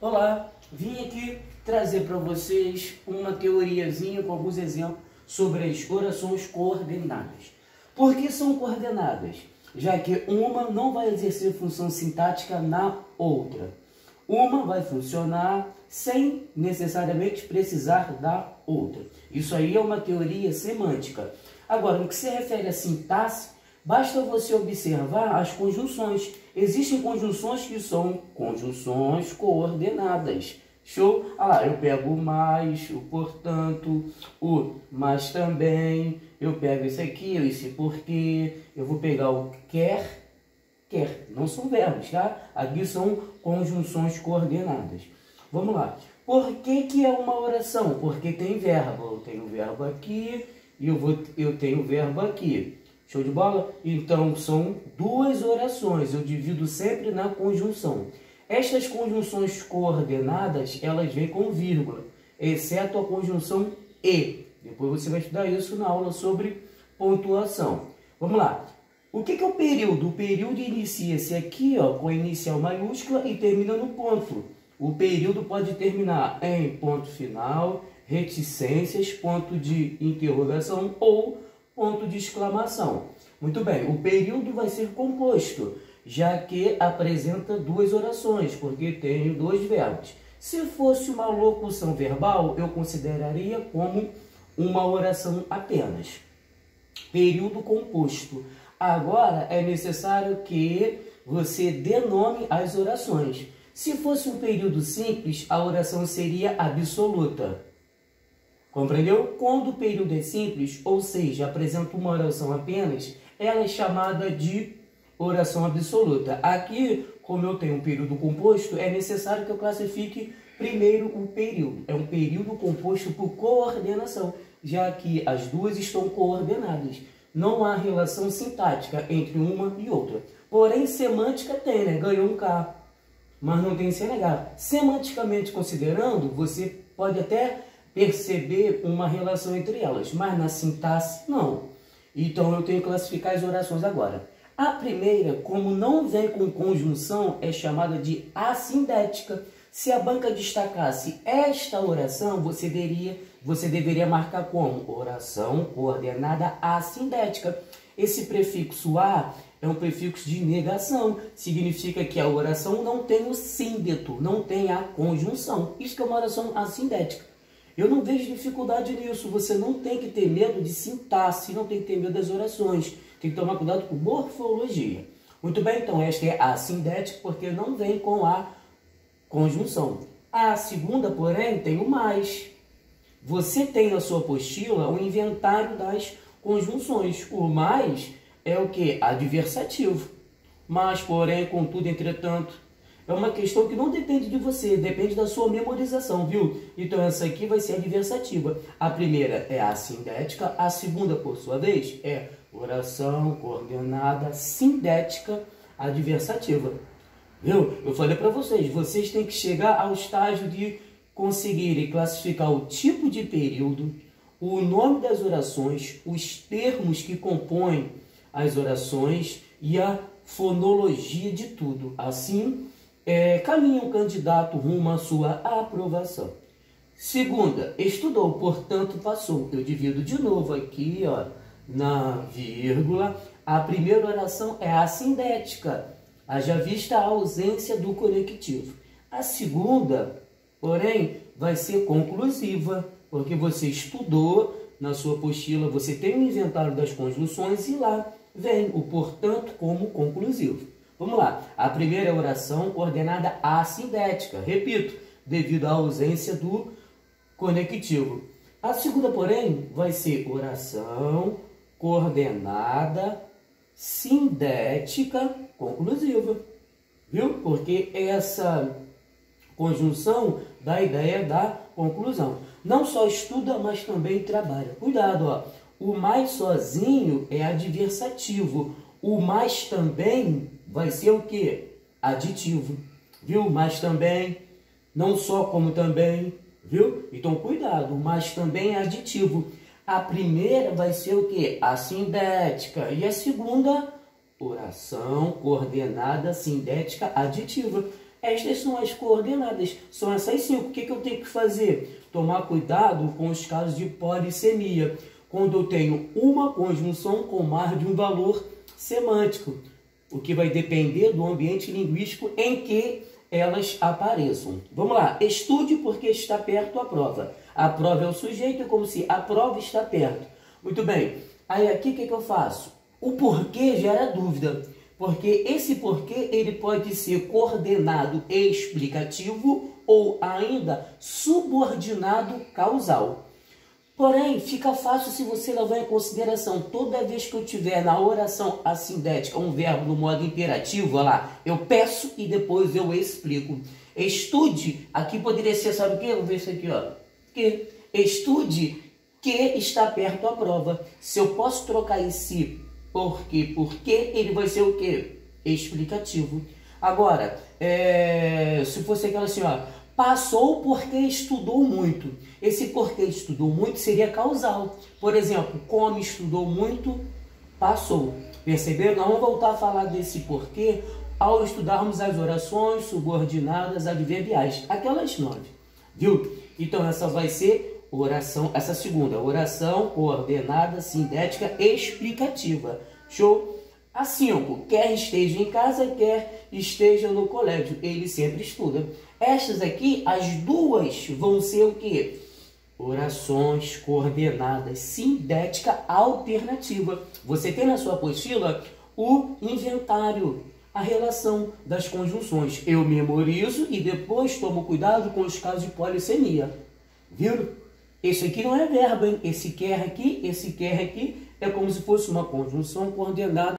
Olá, vim aqui trazer para vocês uma teoriazinha com alguns exemplos sobre as orações coordenadas. Por que são coordenadas? Já que uma não vai exercer função sintática na outra. Uma vai funcionar sem necessariamente precisar da outra. Isso aí é uma teoria semântica. Agora, no que se refere à sintaxe, basta você observar as conjunções. Existem conjunções que são conjunções coordenadas. Show? Ah lá, eu pego o mais, o portanto, o mas também. Eu pego esse aqui, esse porque. Eu vou pegar o quer. Não são verbos, tá? Aqui são conjunções coordenadas. Vamos lá. Por que é uma oração? Porque tem verbo. Eu tenho verbo aqui e eu tenho verbo aqui. Show de bola? Então, são duas orações. Eu divido sempre na conjunção. Estas conjunções coordenadas, elas vêm com vírgula, exceto a conjunção e. Depois você vai estudar isso na aula sobre pontuação. Vamos lá. O que é o período? O período inicia-se aqui, ó, com a inicial maiúscula e termina no ponto. O período pode terminar em ponto final, reticências, ponto de interrogação ou ponto de exclamação. Muito bem, o período vai ser composto, já que apresenta duas orações, porque tem dois verbos. Se fosse uma locução verbal, eu consideraria como uma oração apenas. Período composto. Agora é necessário que você denome as orações. Se fosse um período simples, a oração seria absoluta. Compreendeu? Quando o período é simples, ou seja, apresenta uma oração apenas, ela é chamada de oração absoluta. Aqui, como eu tenho um período composto, é necessário que eu classifique primeiro o período. É um período composto por coordenação, já que as duas estão coordenadas. Não há relação sintática entre uma e outra. Porém, semântica tem, né? Ganhou um K, mas não tem CNH. Semanticamente considerando, você pode até perceber uma relação entre elas, mas na sintaxe não. Então eu tenho que classificar as orações agora. A primeira, como não vem com conjunção, é chamada de assindética. Se a banca destacasse esta oração, você deveria marcar como oração coordenada assindética. Esse prefixo a é um prefixo de negação. Significa que a oração não tem o síndeto, não tem a conjunção. Isso que é uma oração assindética. Eu não vejo dificuldade nisso. Você não tem que ter medo de sintaxe, não tem que ter medo das orações. Tem que tomar cuidado com morfologia. Muito bem, então esta é a assindética porque não vem com a conjunção. A segunda, porém, tem o mais. Você tem na sua apostila o inventário das conjunções. O mais é o que? Adversativo. Mas, porém, contudo, entretanto, é uma questão que não depende de você, depende da sua memorização, viu? Então, essa aqui vai ser adversativa. A primeira é a sindética, a segunda, por sua vez, é oração coordenada sindética adversativa. Viu? Eu falei para vocês têm que chegar ao estágio de conseguirem classificar o tipo de período, o nome das orações, os termos que compõem as orações e a fonologia de tudo. Assim, caminha um candidato rumo à sua aprovação. Segunda, estudou, portanto passou. Eu divido de novo aqui, ó, na vírgula. A primeira oração é assindética, haja vista a ausência do conectivo. A segunda, porém, vai ser conclusiva, porque você estudou na sua apostila, você tem um inventário das conjunções e lá vem o portanto como conclusivo. Vamos lá. A primeira é a oração coordenada assindética. Repito, devido à ausência do conectivo. A segunda, porém, vai ser oração coordenada sindética conclusiva. Viu? Porque essa conjunção dá a ideia da conclusão. Não só estuda, mas também trabalha. Cuidado, ó. O mais sozinho é adversativo. O mais também vai ser o quê? Aditivo. Viu? Mas também, não só como também, viu? Então, cuidado, o mais também é aditivo. A primeira vai ser o quê? Assindética. E a segunda, oração coordenada sindética aditiva. Estas são as coordenadas, são essas 5. O que eu tenho que fazer? Tomar cuidado com os casos de polissemia, quando eu tenho uma conjunção com mais de um valor semântico, o que vai depender do ambiente linguístico em que elas apareçam. Vamos lá, estude porque está perto a prova. A prova é o sujeito, é como se a prova está perto. Muito bem, aí aqui o que eu faço? O porquê gera dúvida, porque esse porquê ele pode ser coordenado explicativo ou ainda subordinado causal. Porém, fica fácil se você levar em consideração, toda vez que eu tiver na oração assindética um verbo no modo imperativo, olha lá, eu peço e depois eu explico. Estude, aqui poderia ser, sabe o quê? Vou ver isso aqui, ó. Que estude que está perto a prova. Se eu posso trocar esse porque, ele vai ser o quê? Explicativo. Agora, se fosse aquela assim, ó, passou porque estudou muito. Esse porque estudou muito seria causal. Por exemplo, como estudou muito, passou. Perceberam? Nós vamos voltar a falar desse porquê ao estudarmos as orações subordinadas adverbiais. Aquelas 9. Viu? Então, essa vai ser oração, essa segunda, oração coordenada, sindética, explicativa. Show? A 5, quer esteja em casa, quer esteja no colégio. Ele sempre estuda. Estas aqui, as duas, vão ser o quê? Orações coordenadas, sindética alternativa. Você tem na sua apostila o inventário, a relação das conjunções. Eu memorizo e depois tomo cuidado com os casos de polissemia. Viram? Esse aqui não é verbo, hein? Esse quer aqui é como se fosse uma conjunção coordenada